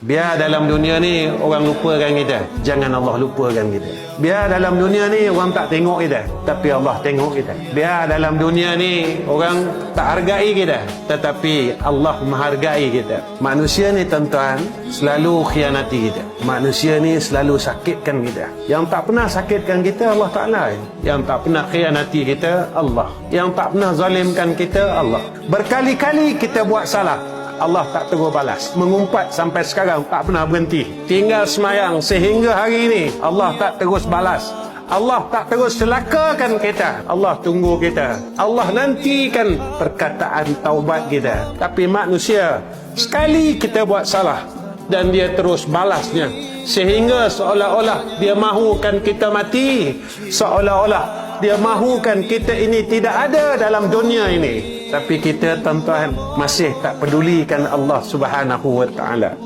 Biar dalam dunia ni orang lupakan kita, jangan Allah lupakan kita. Biar dalam dunia ni orang tak tengok kita, tapi Allah tengok kita. Biar dalam dunia ni orang tak hargai kita, tetapi Allah menghargai kita. Manusia ni tuan-tuan selalu khianati kita. Manusia ni selalu sakitkan kita. Yang tak pernah sakitkan kita Allah Ta'ala. Yang tak pernah khianati kita Allah. Yang tak pernah zalimkan kita Allah. Berkali-kali kita buat salah, Allah tak terus balas. Mengumpat sampai sekarang tak pernah berhenti. Tinggal semayang sehingga hari ini Allah tak terus balas. Allah tak terus celakakan kita. Allah tunggu kita. Allah nantikan perkataan taubat kita. Tapi manusia, sekali kita buat salah dan dia terus balasnya, sehingga seolah-olah dia mahukan kita mati, seolah-olah dia mahukan kita ini tidak ada dalam dunia ini. Tapi kita tuan-tuan masih tak pedulikan Allah Subhanahu wa ta'ala.